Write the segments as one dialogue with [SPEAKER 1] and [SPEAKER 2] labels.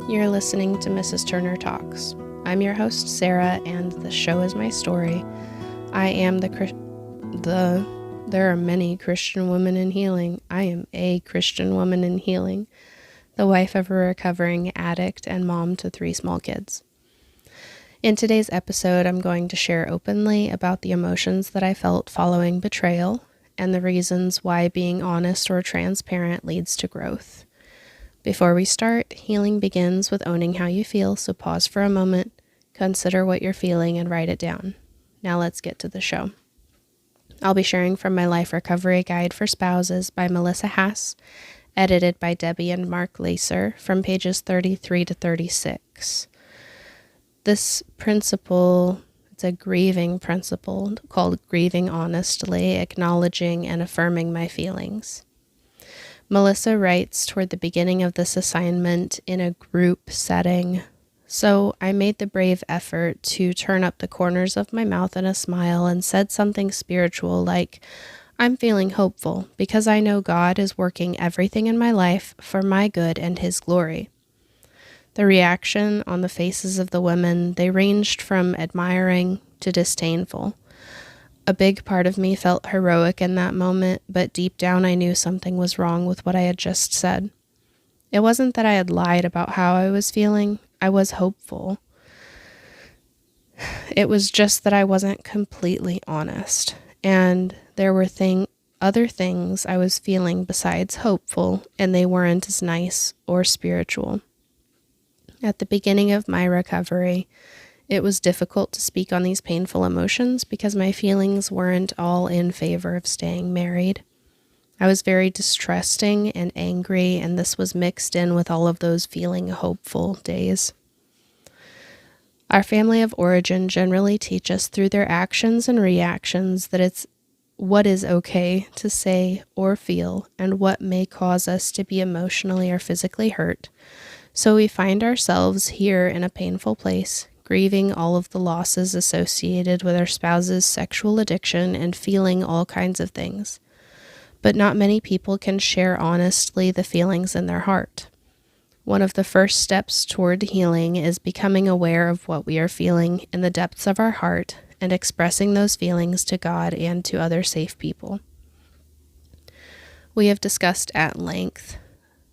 [SPEAKER 1] You're listening to Mrs. Turner Talks. I'm your host, Sarah, and the show is my story. I am there are many Christian women in healing. I am a Christian woman in healing, the wife of a recovering addict and mom to 3 small kids. In today's episode, I'm going to share openly about the emotions that I felt following betrayal and the reasons why being honest or transparent leads to growth. Before we start, healing begins with owning how you feel, so pause for a moment, consider what you're feeling, and write it down. Now let's get to the show. I'll be sharing from my Life Recovery Guide for Spouses by Melissa Haas, edited by Debbie and Mark Lacer, from pages 33 to 36. This principle, it's a grieving principle called grieving honestly, acknowledging and affirming my feelings. Melissa writes toward the beginning of this assignment in a group setting. So I made the brave effort to turn up the corners of my mouth in a smile and said something spiritual like, I'm feeling hopeful because I know God is working everything in my life for my good and His glory. The reaction on the faces of the women, they ranged from admiring to disdainful. A big part of me felt heroic in that moment, but deep down I knew something was wrong with what I had just said. It wasn't that I had lied about how I was feeling. I was hopeful. It was just that I wasn't completely honest, and there were other things I was feeling besides hopeful, and they weren't as nice or spiritual. At the beginning of my recovery, it was difficult to speak on these painful emotions because my feelings weren't all in favor of staying married. I was very distrusting and angry, and this was mixed in with all of those feeling hopeful days. Our family of origin generally teach us through their actions and reactions that it's what is okay to say or feel and what may cause us to be emotionally or physically hurt. So we find ourselves here in a painful place, grieving all of the losses associated with our spouse's sexual addiction and feeling all kinds of things. But not many people can share honestly the feelings in their heart. One of the first steps toward healing is becoming aware of what we are feeling in the depths of our heart and expressing those feelings to God and to other safe people. We have discussed at length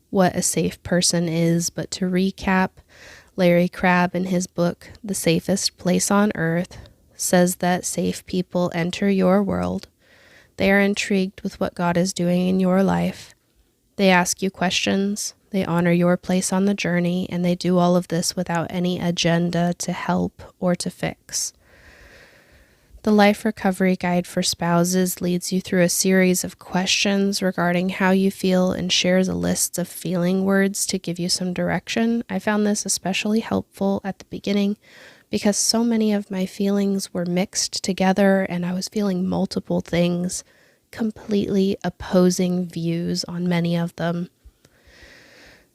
[SPEAKER 1] what a safe person is, but to recap, Larry Crabb, in his book, The Safest Place on Earth, says that safe people enter your world. They are intrigued with what God is doing in your life. They ask you questions. They honor your place on the journey, and they do all of this without any agenda to help or to fix. The Life Recovery Guide for Spouses leads you through a series of questions regarding how you feel and shares a list of feeling words to give you some direction. I found this especially helpful at the beginning because so many of my feelings were mixed together and I was feeling multiple things, completely opposing views on many of them.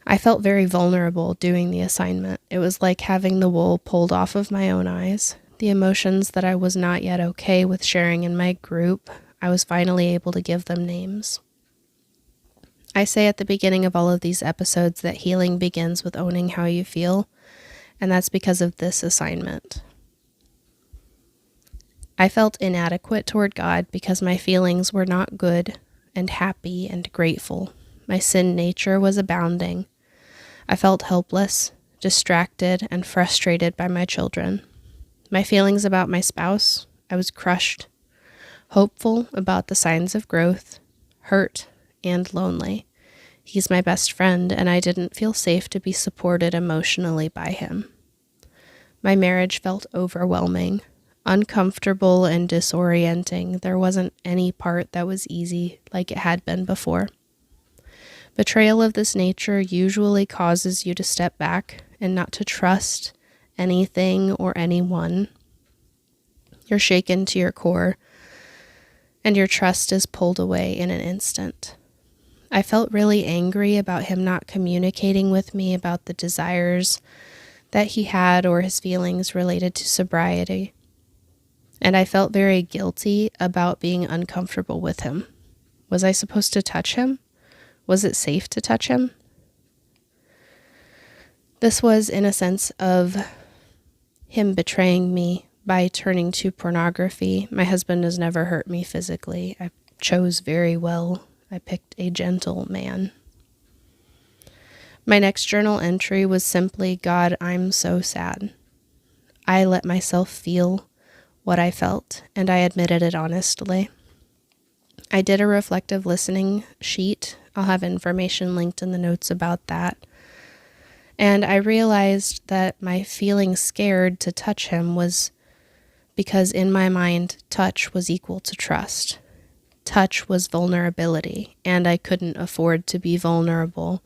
[SPEAKER 1] I felt very vulnerable doing the assignment. It was like having the wool pulled off of my own eyes. The emotions that I was not yet okay with sharing in my group, I was finally able to give them names. I say at the beginning of all of these episodes that healing begins with owning how you feel, and that's because of this assignment. I felt inadequate toward God because my feelings were not good and happy and grateful. My sin nature was abounding. I felt helpless, distracted, and frustrated by my children. My feelings about my spouse, I was crushed, hopeful about the signs of growth, hurt, and lonely. He's my best friend, and I didn't feel safe to be supported emotionally by him. My marriage felt overwhelming, uncomfortable, and disorienting. There wasn't any part that was easy like it had been before. Betrayal of this nature usually causes you to step back and not to trust anything or anyone. You're shaken to your core, and your trust is pulled away in an instant. I felt really angry about him not communicating with me about the desires that he had or his feelings related to sobriety. And I felt very guilty about being uncomfortable with him. Was I supposed to touch him? Was it safe to touch him? This was in a sense of him betraying me by turning to pornography. My husband has never hurt me physically. I chose very well. I picked a gentle man. My next journal entry was simply, God, I'm so sad. I let myself feel what I felt, and I admitted it honestly. I did a reflective listening sheet. I'll have information linked in the notes about that. And I realized that my feeling scared to touch him was because in my mind, touch was equal to trust. Touch was vulnerability, and I couldn't afford to be vulnerable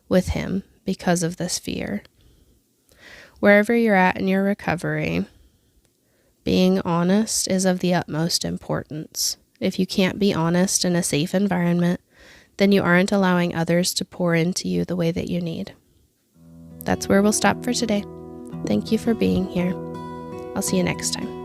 [SPEAKER 1] with him because of this fear. Wherever you're at in your recovery, being honest is of the utmost importance. If you can't be honest in a safe environment, then you aren't allowing others to pour into you the way that you need. That's where we'll stop for today. Thank you for being here. I'll see you next time.